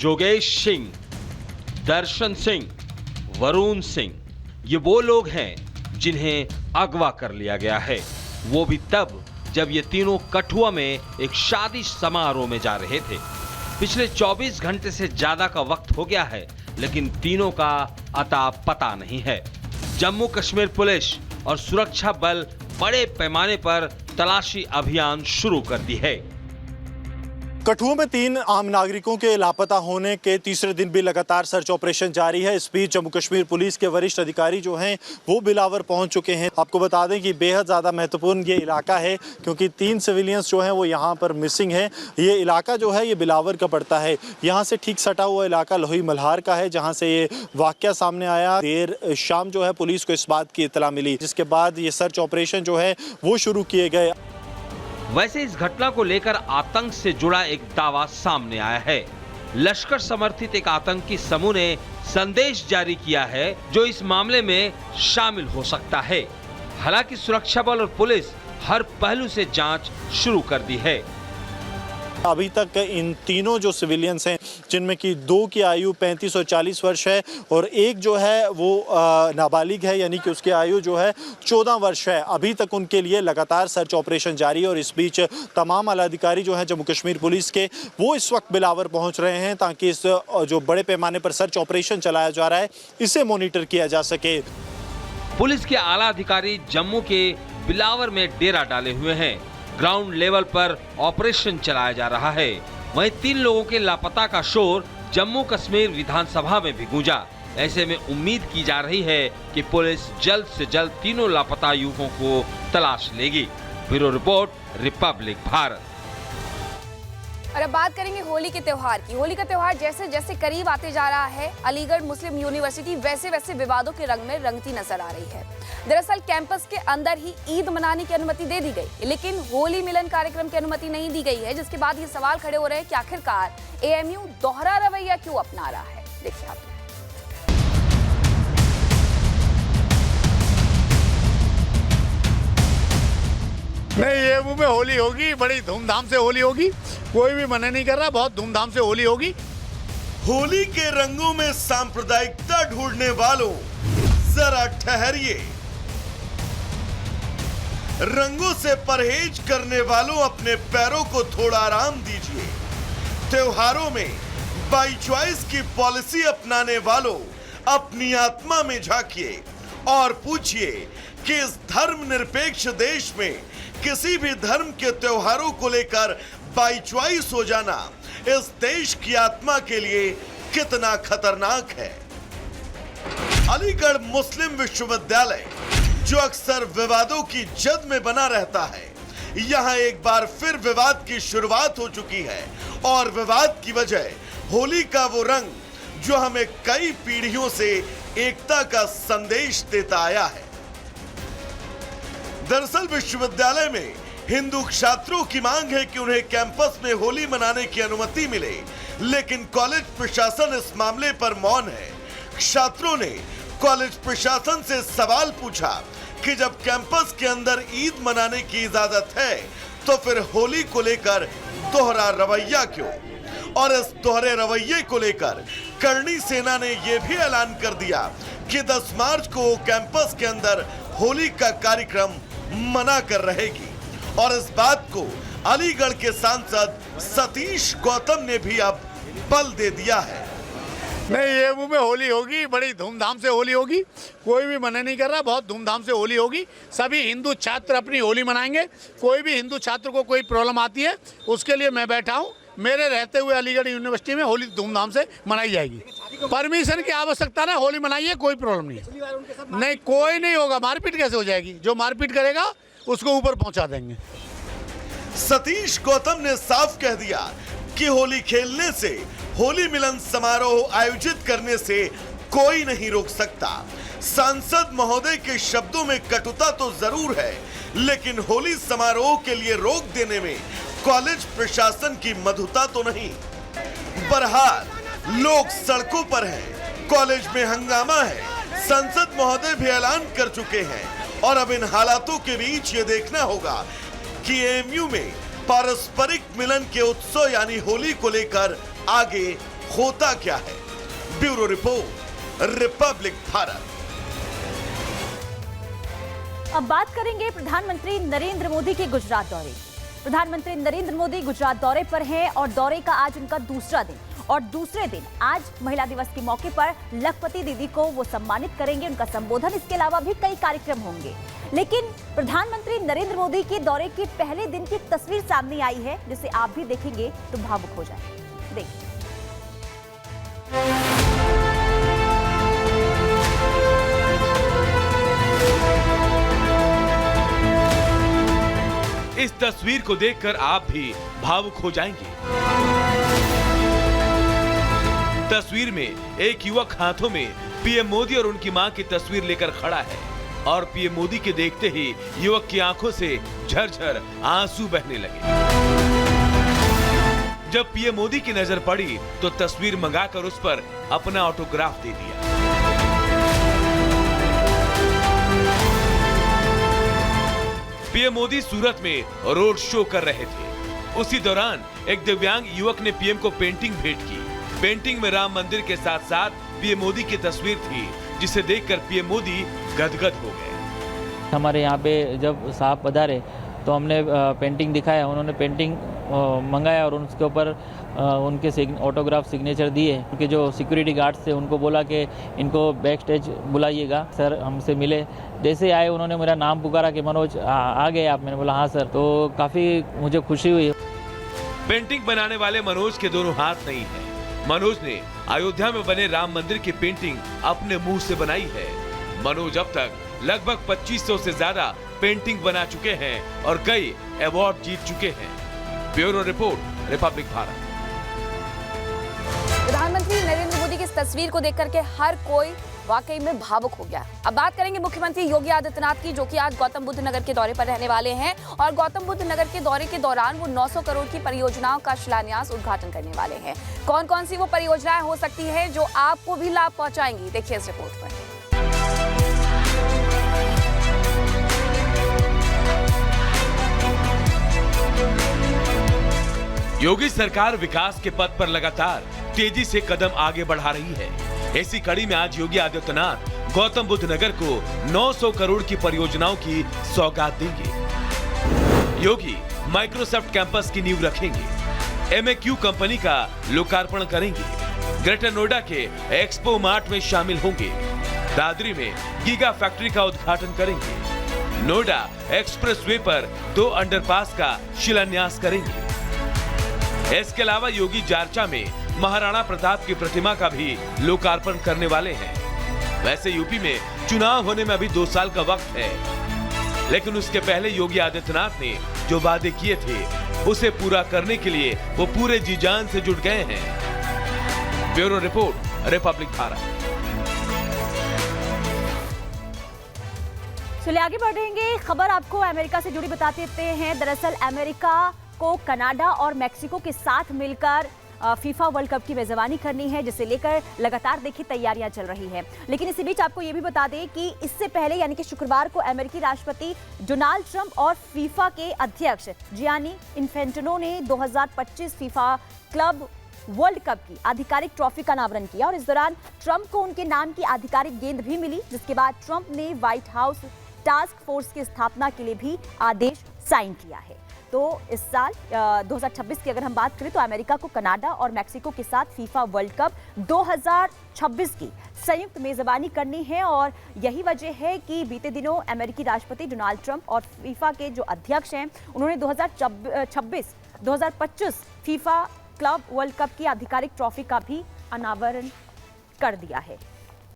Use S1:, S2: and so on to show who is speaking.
S1: जोगेश सिंह, दर्शन सिंह, वरुण सिंह, ये वो लोग हैं जिन्हें अगवा कर लिया गया है, वो भी तब जब ये तीनों कठुआ में एक शादी समारोह में जा रहे थे। पिछले 24 घंटे से ज्यादा का वक्त हो गया है, लेकिन तीनों का अता पता नहीं है। जम्मू कश्मीर पुलिस और सुरक्षा बल बड़े पैमाने पर तलाशी अभियान शुरू कर दी है।
S2: कठुआ में 3 आम नागरिकों के लापता होने के तीसरे दिन भी लगातार सर्च ऑपरेशन जारी है। इस बीच जम्मू कश्मीर पुलिस के वरिष्ठ अधिकारी जो हैं वो बिलावर पहुंच चुके हैं। आपको बता दें कि बेहद ज़्यादा महत्वपूर्ण ये इलाका है, क्योंकि 3 सिविलियंस जो हैं वो यहाँ पर मिसिंग हैं। ये इलाका जो है ये बिलावर का पड़ता है। यहाँ से ठीक सटा हुआ इलाका लोही मल्हार का है, जहाँ से ये वाक़या सामने आया। देर शाम जो है पुलिस को इस बात की इत्तला मिली, जिसके बाद ये सर्च ऑपरेशन जो है वो शुरू किए गए।
S1: वैसे इस घटना को लेकर आतंक से जुड़ा एक दावा सामने आया है। लश्कर समर्थित एक आतंकी समूह ने संदेश जारी किया है जो इस मामले में शामिल हो सकता है। हालांकि सुरक्षा बल और पुलिस हर पहलू से जांच शुरू कर दी है।
S2: अभी तक इन तीनों जो सिविलियंस हैं, जिनमें कि 2 की आयु 35 और 40 वर्ष है और एक जो है वो नाबालिग है, यानी कि उसकी आयु जो है 14 वर्ष है। अभी तक उनके लिए लगातार सर्च ऑपरेशन जारी है और इस बीच तमाम आला अधिकारी जो हैं जम्मू कश्मीर पुलिस के, वो इस वक्त बिलावर पहुंच रहे हैं ताकि इस जो बड़े पैमाने पर सर्च ऑपरेशन चलाया जा रहा है इसे मॉनिटर किया जा सके।
S1: पुलिस के आला अधिकारी जम्मू के बिलावर में डेरा डाले हुए हैं। ग्राउंड लेवल पर ऑपरेशन चलाया जा रहा है। वहीं 3 लोगों के लापता का शोर जम्मू कश्मीर विधानसभा में भी गूंजा। ऐसे में उम्मीद की जा रही है कि पुलिस जल्द से जल्द तीनों लापता युवकों को तलाश लेगी। Bureau report, Republic Bharat.
S3: और अब बात करेंगे होली के त्योहार की। होली का त्योहार जैसे जैसे करीब आते जा रहा है, अलीगढ़ मुस्लिम यूनिवर्सिटी वैसे वैसे विवादों के रंग में रंगती नजर आ रही है। दरअसल कैंपस के अंदर ही ईद मनाने की अनुमति दे दी गई, लेकिन होली मिलन कार्यक्रम की अनुमति नहीं दी गई है, जिसके बाद ये सवाल खड़े हो रहे हैं कि आखिरकार एएमयू दोहरा रवैया क्यों अपना रहा है। देखिए आप।
S4: नहीं, एएमयू में होली होगी, बड़ी धूमधाम से होली होगी। कोई भी मना नहीं कर रहा, बहुत धूमधाम से होली होगी।
S5: होली के रंगों में सांप्रदायिकता ढूंढने वालों, जरा ठहरिए। रंगों से परहेज करने वालों, अपने पैरों को थोड़ा आराम दीजिए। त्योहारों में बाई चॉइस की पॉलिसी अपनाने वालों, अपनी आत्मा में झांकिए और पूछिए कि इस धर्मनिरपेक्ष देश में किसी भी धर्म के त्योहारों को लेकर बाई चॉइस हो जाना इस देश की आत्मा के लिए कितना खतरनाक है। अलीगढ़ मुस्लिम विश्वविद्यालय, जो अक्सर विवादों की जद में बना रहता है, यहां एक बार फिर विवाद की शुरुआत हो चुकी है और विवाद की वजह होली का वो रंग जो हमें कई पीढ़ियों से एकता का संदेश देता आया है। दरअसल विश्वविद्यालय में हिंदू छात्रों की मांग है कि उन्हें कैंपस में होली मनाने की अनुमति मिले, लेकिन कॉलेज प्रशासन इस मामले पर मौन है। छात्रों ने कॉलेज प्रशासन से सवाल पूछा कि जब कैंपस के अंदर ईद मनाने की इजाजत है तो फिर होली को लेकर दोहरा रवैया क्यों? और इस दोहरे रवैये को लेकर करणी सेना ने यह भी ऐलान कर दिया कि 10 मार्च को कैंपस के अंदर होली का कार्यक्रम मना कर रहेगी। और इस बात को अलीगढ़ के सांसद सतीश गौतम ने भी अब बल दे दिया है।
S4: नहीं, एएमयू में होली होगी, बड़ी धूमधाम से होली होगी। कोई भी मना नहीं कर रहा, बहुत धूमधाम से होली होगी। सभी हिंदू छात्र अपनी होली मनाएंगे। कोई भी हिंदू छात्र को कोई प्रॉब्लम आती है, उसके लिए मैं बैठा हूँ। मेरे रहते हुए अलीगढ़ यूनिवर्सिटी में होली धूमधाम से मनाई जाएगी। परमिशन की आवश्यकता ना, होली मनाइए, कोई प्रॉब्लम नहीं। नहीं, कोई नहीं होगा। मारपीट कैसे हो जाएगी? जो मारपीट करेगा उसको ऊपर पहुंचा देंगे।
S5: सतीश गौतम ने साफ कह दिया कि होली खेलने से, होली मिलन समारोह आयोजित करने से कोई नहीं रोक सकता। सांसद महोदय के शब्दों में कटुता तो जरूर है, लेकिन होली समारोह के लिए रोक देने में कॉलेज प्रशासन की मधुता तो नहीं। बहरहाल लोग सड़कों पर हैं, कॉलेज में हंगामा है, सांसद महोदय भी ऐलान कर चुके हैं और अब इन हालातों के बीच ये देखना होगा कि एएमयू में पारस्परिक मिलन के उत्सव यानी होली को लेकर आगे होता क्या है? Bureau report, Republic Bharat.
S6: अब बात करेंगे प्रधानमंत्री नरेंद्र मोदी के गुजरात दौरे की। प्रधानमंत्री नरेंद्र मोदी गुजरात दौरे पर हैं और दौरे का आज उनका दूसरा दिन और दूसरे दिन आज महिला दिवस के मौके पर लखपति दीदी को वो सम्मानित करेंगे, उनका संबोधन, इसके अलावा भी कई कार्यक्रम होंगे। लेकिन प्रधानमंत्री नरेंद्र मोदी के दौरे के पहले दिन की तस्वीर सामने आई है जिसे आप भी देखेंगे तो भावुक हो जाएंगे। देखिए।
S1: इस तस्वीर को देखकर आप भी भावुक हो जाएंगे। तस्वीर में एक युवक हाथों में पीएम मोदी और उनकी मां की तस्वीर लेकर खड़ा है और पीएम मोदी के देखते ही युवक की आंखों से झरझर आंसू बहने लगे। जब पीएम मोदी की नजर पड़ी तो तस्वीर मंगाकर उस पर अपना ऑटोग्राफ दे दिया। पीएम मोदी सूरत में रोड शो कर रहे थे। उसी दौरान एक दिव्यांग युवक ने पीएम को पेंटिंग भेंट की। पेंटिंग में राम मंदिर के साथ साथ पीएम मोदी की तस्वीर थी, जिसे देखकर पीएम मोदी गदगद हो गए।
S7: हमारे यहाँ पे जब साहब पधारे तो हमने पेंटिंग दिखाया, उन्होंने पेंटिंग मंगाया और उसके ऊपर उनके ऑटोग्राफ सिग्नेचर दिए। उनके जो सिक्योरिटी गार्ड्स थे उनको बोला कि इनको बैक स्टेज बुलाइएगा। सर हमसे मिले, जैसे आए उन्होंने मेरा नाम पुकारा कि मनोज आ गए आप। मैंने बोला हाँ सर। तो काफ़ी मुझे खुशी हुई।
S1: पेंटिंग बनाने वाले मनोज के दोनों हाथ नहीं है। मनोज ने अयोध्या में बने राम मंदिर की पेंटिंग अपने मुंह से बनाई है। मनोज अब तक लगभग 2500 से ज्यादा पेंटिंग बना चुके हैं और कई अवार्ड जीत चुके हैं। Bureau report, Republic Bharat.
S3: प्रधानमंत्री नरेंद्र मोदी की इस तस्वीर को देखकर के हर कोई वाकई में भावुक हो गया। अब बात करेंगे मुख्यमंत्री योगी आदित्यनाथ की, जो कि आज गौतम बुद्ध नगर के दौरे पर रहने वाले हैं और गौतम बुद्ध नगर के दौरे के दौरान वो 900 करोड़ की परियोजनाओं का शिलान्यास उद्घाटन करने वाले हैं। कौन कौन सी वो परियोजनाएं हो सकती है जो आपको भी लाभ पहुंचाएंगी, देखिए इस रिपोर्ट पर।
S1: योगी सरकार विकास के पथ पर लगातार तेजी से कदम आगे बढ़ा रही है। ऐसी कड़ी में आज योगी आदित्यनाथ गौतम बुद्ध नगर को 900 करोड़ की परियोजनाओं की सौगात देंगे। योगी माइक्रोसॉफ्ट कैंपस की नींव रखेंगे, MAQ कंपनी का लोकार्पण करेंगे, ग्रेटर नोएडा के एक्सपो मार्ट में शामिल होंगे, दादरी में गीगा फैक्ट्री का उद्घाटन करेंगे, नोएडा एक्सप्रेसवे पर 2 अंडरपास का शिलान्यास करेंगे। इसके अलावा योगी जारचा में महाराणा प्रताप की प्रतिमा का भी लोकार्पण करने वाले हैं। वैसे यूपी में चुनाव होने में अभी 2 साल का वक्त है, लेकिन उसके पहले योगी आदित्यनाथ ने जो वादे किए थे उसे पूरा करने के लिए वो पूरे जी जान से जुट गए हैं। Bureau report, Republic Bharat.
S6: चलिए आगे बढ़ेंगे। खबर आपको अमेरिका से जुड़ी बता देते हैं। दरअसल अमेरिका को कनाडा और मैक्सिको के साथ मिलकर फीफा वर्ल्ड कप की मेजबानी करनी है, जिसे लेकर लगातार देखिए तैयारियां चल रही हैं। लेकिन इसी बीच आपको ये भी बता दें कि इससे पहले यानी कि शुक्रवार को अमेरिकी राष्ट्रपति डोनाल्ड ट्रंप और फीफा के अध्यक्ष जियानी इन्फेंटिनो ने 2025 फीफा क्लब वर्ल्ड कप की आधिकारिक ट्रॉफी का अनावरण किया और इस दौरान ट्रंप को उनके नाम की आधिकारिक गेंद भी मिली, जिसके बाद ट्रंप ने व्हाइट हाउस टास्क फोर्स की स्थापना के लिए भी आदेश साइन किया है। तो इस साल 2026 की अगर हम बात करें तो अमेरिका को कनाडा और मैक्सिको के साथ फीफा वर्ल्ड कप 2026 की संयुक्त मेजबानी करनी है और यही वजह है कि बीते दिनों अमेरिकी राष्ट्रपति डोनाल्ड ट्रंप और फीफा के जो अध्यक्ष हैं उन्होंने 2025 फीफा क्लब वर्ल्ड कप की आधिकारिक ट्रॉफी का भी अनावरण कर दिया है।